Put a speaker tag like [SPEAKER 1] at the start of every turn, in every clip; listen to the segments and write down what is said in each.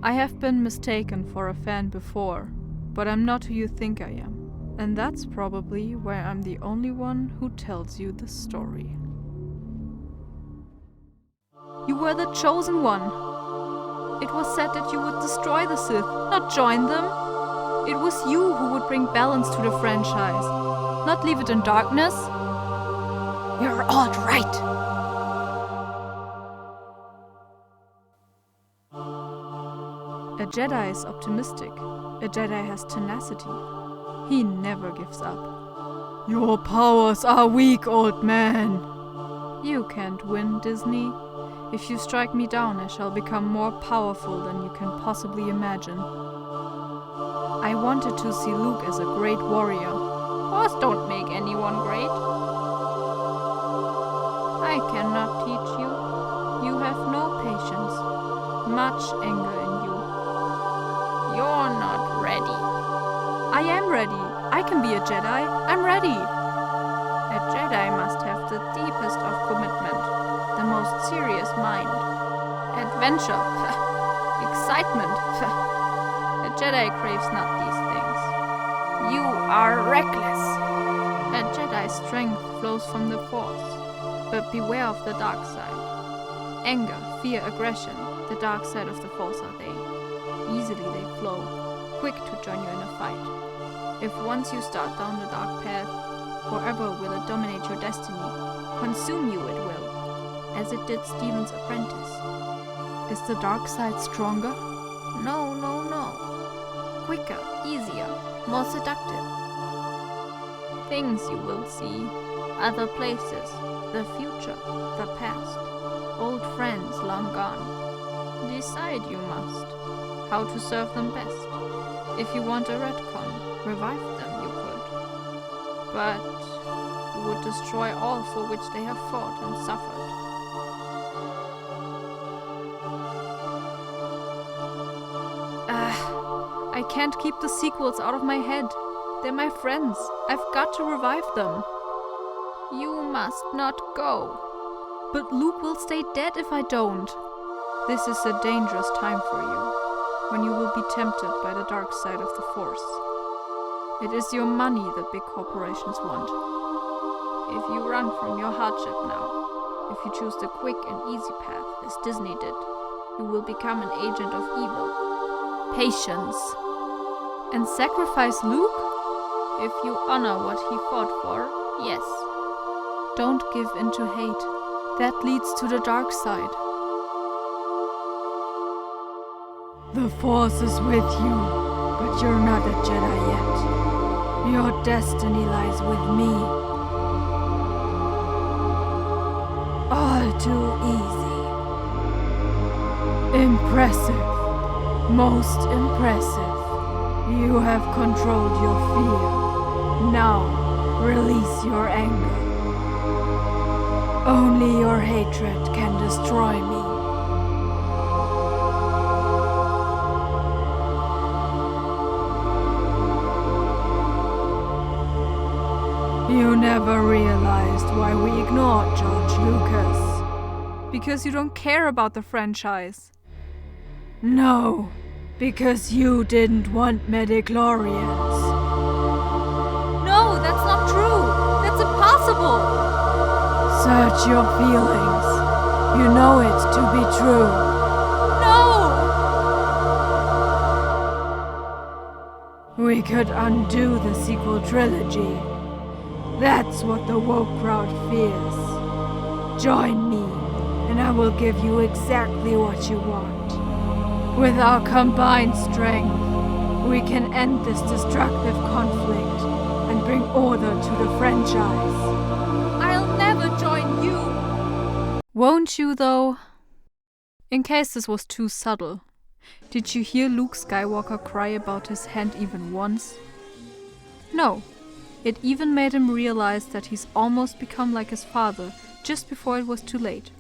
[SPEAKER 1] I have been mistaken for a fan before, but I'm not who you think I am. And that's probably why I'm the only one who tells you the story. You were the chosen one. It was said that you would destroy the Sith, not join them. It was you who would bring balance to the franchise, not leave it in darkness. You're all right. A Jedi is optimistic. A Jedi has tenacity. He never gives up. Your powers are weak, old man. You can't win, Disney. If you strike me down, I shall become more powerful than you can possibly imagine. I wanted to see Luke as a great warrior. Wars don't make anyone great. I cannot teach you. You have no patience. Much anger in you. You're not ready. I am ready. I can be a Jedi. I'm ready. A Jedi must have the deepest of commitment, the most serious mind. Adventure. Excitement. A Jedi craves not these things. You are reckless. A Jedi's strength flows from the Force, but beware of the dark side. Anger, fear, aggression, the dark side of the Force are they. Easily they flow, quick to join you in a fight. If once you start down the dark path, forever will it dominate your destiny. Consume you it will, as it did Stephen's apprentice. Is the dark side stronger? No, no, no. Quicker, easier, more seductive. Things you will see, other places, the future, the past, old friends long gone. Decide you must, how to serve them best. If you want a retcon, revive them you could. But you would destroy all for which they have fought and suffered. I can't keep the sequels out of my head. They're my friends. I've got to revive them. You must not go. But Luke will stay dead if I don't. This is a dangerous time for you, when you will be tempted by the dark side of the Force. It is your money that big corporations want. If you run from your hardship now, if you choose the quick and easy path as Disney did, you will become an agent of evil. Patience. And sacrifice Luke? If you honor what he fought for, yes. Don't give in to hate. That leads to the dark side. The Force is with you, but you're not a Jedi yet. Your destiny lies with me. All too easy. Impressive. Most impressive. You have controlled your fear. Now, release your anger. Only your hatred can destroy me. You never realized why we ignored George Lucas. Because you don't care about the franchise. No, because you didn't want midichlorians. No, that's not true. That's impossible. Search your feelings. You know it to be true. No! We could undo the sequel trilogy. That's what the woke crowd fears. Join me, and I will give you exactly what you want. With our combined strength, we can end this destructive conflict and bring order to the franchise. I'll never join you! Won't you, though? In case this was too subtle, did you hear Luke Skywalker cry about his hand even once? No. It even made him realize that he's almost become like his father, just before it was too late.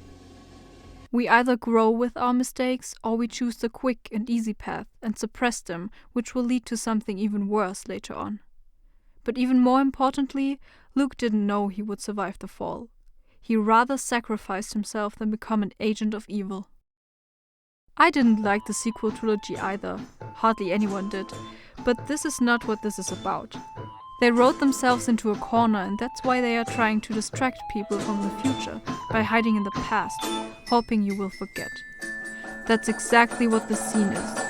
[SPEAKER 1] We either grow with our mistakes, or we choose the quick and easy path and suppress them, which will lead to something even worse later on. But even more importantly, Luke didn't know he would survive the fall. He rather sacrificed himself than become an agent of evil. I didn't like the sequel trilogy either. Hardly anyone did. But this is not what this is about. They wrote themselves into a corner, and that's why they are trying to distract people from the future by hiding in the past, hoping you will forget. That's exactly what this scene is.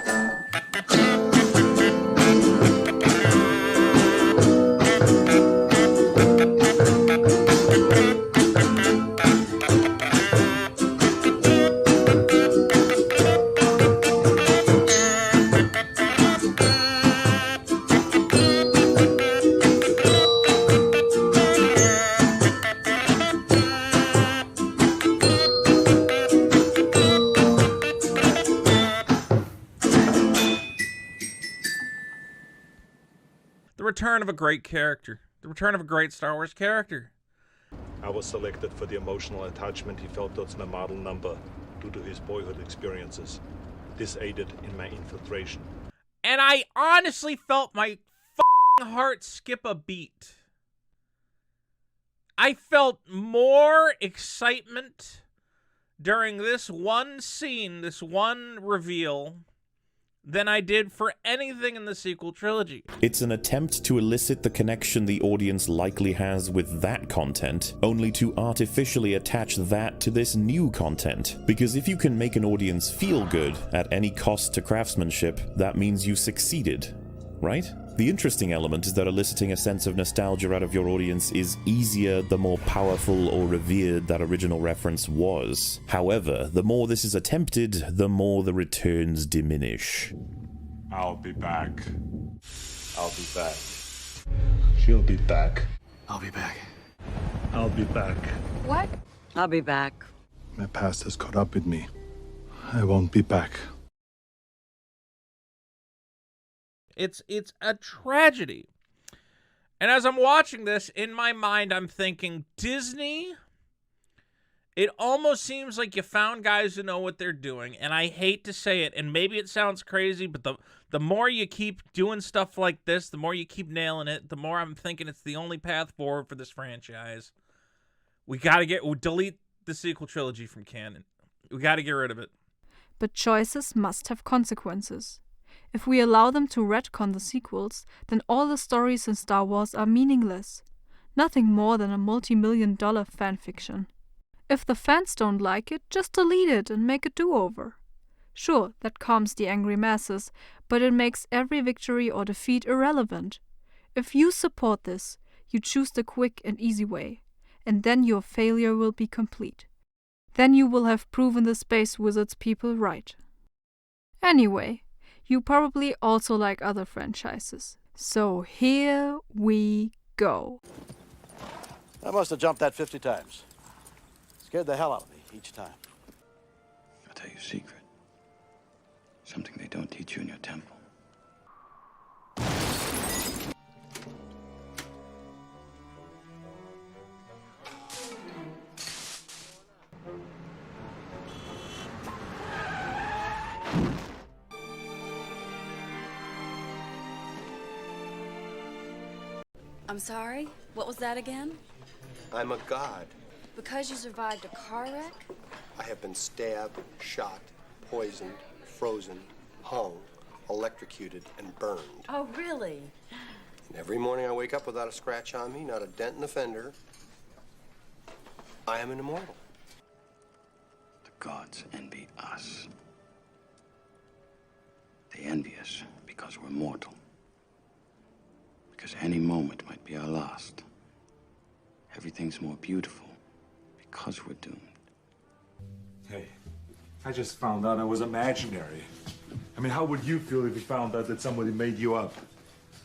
[SPEAKER 2] The return of a great character. The return of a great Star Wars character.
[SPEAKER 3] I was selected for the emotional attachment he felt towards my model number due to his boyhood experiences. This aided in my infiltration.
[SPEAKER 2] And I honestly felt my f***ing heart skip a beat. I felt more excitement during this one scene, this one reveal, than I did for anything in the sequel trilogy.
[SPEAKER 4] It's an attempt to elicit the connection the audience likely has with that content, only to artificially attach that to this new content. Because if you can make an audience feel good at any cost to craftsmanship, that means you succeeded, right? The interesting element is that eliciting a sense of nostalgia out of your audience is easier the more powerful or revered that original reference was. However, the more this is attempted, the more the returns diminish.
[SPEAKER 3] I'll be back. I'll be back. She'll be back.
[SPEAKER 5] I'll be back.
[SPEAKER 3] I'll be back.
[SPEAKER 1] What?
[SPEAKER 6] I'll be back.
[SPEAKER 3] My past has caught up with me. I won't be back.
[SPEAKER 2] It's a tragedy. And as I'm watching this, in my mind, I'm thinking, Disney, it almost seems like you found guys who know what they're doing. And I hate to say it, and maybe it sounds crazy, but the more you keep doing stuff like this, the more you keep nailing it, the more I'm thinking it's the only path forward for this franchise. We got to delete the sequel trilogy from canon. We got to get rid of it.
[SPEAKER 1] But choices must have consequences. If we allow them to retcon the sequels, then all the stories in Star Wars are meaningless. Nothing more than a multi-million-dollar fanfiction. If the fans don't like it, just delete it and make a do-over. Sure, that calms the angry masses, but it makes every victory or defeat irrelevant. If you support this, you choose the quick and easy way, and then your failure will be complete. Then you will have proven the Space Wizards people right. Anyway, you probably also like other franchises. So here we go.
[SPEAKER 5] I must have jumped that 50 times. Scared the hell out of me each time.
[SPEAKER 7] I'll tell you a secret. Something they don't teach you in your temple.
[SPEAKER 8] I'm sorry? What was that again?
[SPEAKER 9] I'm a god.
[SPEAKER 8] Because you survived a car wreck?
[SPEAKER 9] I have been stabbed, shot, poisoned, frozen, hung, electrocuted, and burned.
[SPEAKER 8] Oh, really?
[SPEAKER 9] And every morning I wake up without a scratch on me, not a dent in the fender. I am an immortal.
[SPEAKER 7] The gods envy us. They envy us because we're mortal. Because any moment might be our last. Everything's more beautiful because we're doomed.
[SPEAKER 3] Hey, I just found out I was imaginary. I mean, how would you feel if you found out that somebody made you up?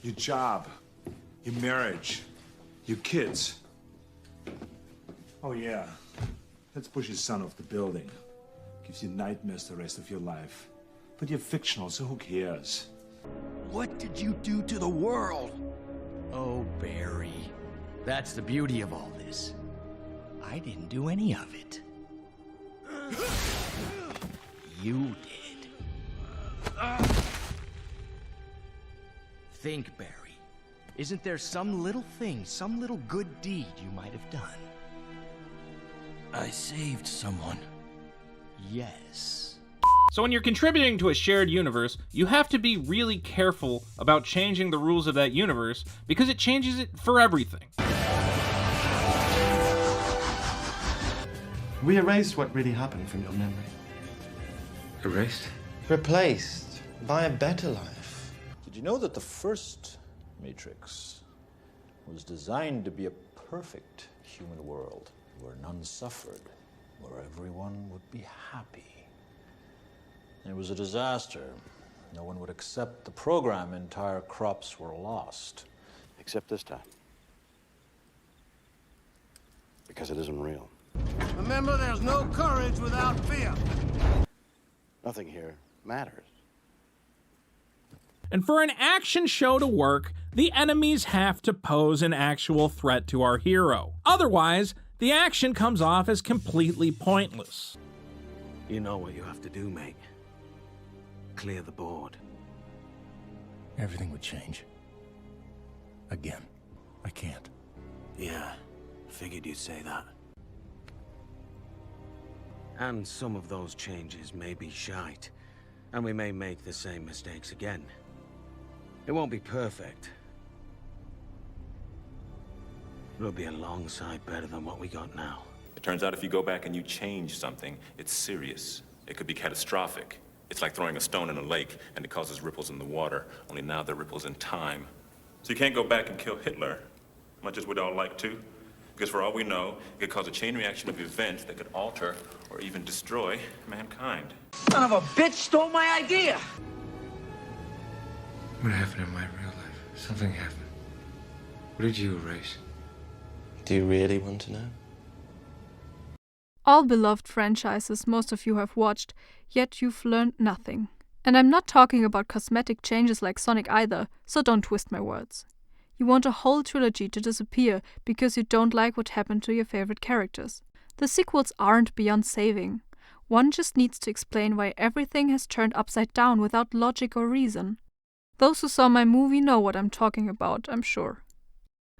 [SPEAKER 3] Your job, your marriage, your kids. Oh yeah, let's push your son off the building. Gives you nightmares the rest of your life. But you're fictional, so who cares?
[SPEAKER 5] What did you do to the world? Oh, Barry. That's the beauty of all this. I didn't do any of it. You did. Think, Barry. Isn't there some little thing, some little good deed you might have done? I saved someone. Yes.
[SPEAKER 2] So when you're contributing to a shared universe, you have to be really careful about changing the rules of that universe because it changes it for everything.
[SPEAKER 6] We erased what really happened from your memory.
[SPEAKER 7] Erased?
[SPEAKER 6] Replaced by a better life.
[SPEAKER 10] Did you know that the first Matrix was designed to be a perfect human world where none suffered, where everyone would be happy? It was a disaster. No one would accept the program. Entire crops were lost.
[SPEAKER 7] Except this time. Because it isn't real.
[SPEAKER 5] Remember, there's no courage without fear.
[SPEAKER 7] Nothing here matters.
[SPEAKER 2] And for an action show to work, the enemies have to pose an actual threat to our hero. Otherwise, the action comes off as completely pointless.
[SPEAKER 5] You know what you have to do, mate. Clear the board.
[SPEAKER 6] Everything would change. Again. I can't.
[SPEAKER 5] Yeah, figured you'd say that. And some of those changes may be shite, and we may make the same mistakes again. It won't be perfect. It'll be a long sight better than what we got now.
[SPEAKER 11] It turns out if you go back and you change something, it's serious. It could be catastrophic. It's like throwing a stone in a lake, and it causes ripples in the water, only now they're ripples in time. So you can't go back and kill Hitler, much as we'd all like to. Because for all we know, it could cause a chain reaction of events that could alter or even destroy mankind.
[SPEAKER 5] Son of a bitch stole my idea!
[SPEAKER 12] What happened in my real life? Something happened. What did you erase?
[SPEAKER 6] Do you really want to know?
[SPEAKER 1] All beloved franchises most of you have watched, yet you've learned nothing. And I'm not talking about cosmetic changes like Sonic either, so don't twist my words. You want a whole trilogy to disappear because you don't like what happened to your favorite characters. The sequels aren't beyond saving. One just needs to explain why everything has turned upside down without logic or reason. Those who saw my movie know what I'm talking about, I'm sure.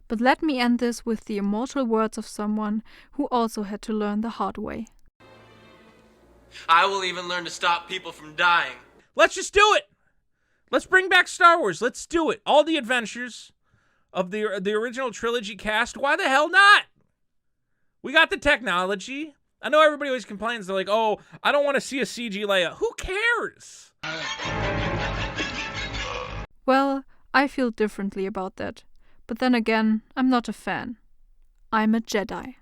[SPEAKER 1] But let me end this with the immortal words of someone who also had to learn the hard way.
[SPEAKER 13] I will even learn to stop people from dying.
[SPEAKER 2] Let's just do it! Let's bring back Star Wars. Let's do it. All the adventures of the original trilogy cast. Why the hell not? We got the technology. I know everybody always complains. They're like, oh, I don't want to see a CG Leia. Who cares?
[SPEAKER 1] Well, I feel differently about that. But then again, I'm not a fan. I'm a Jedi.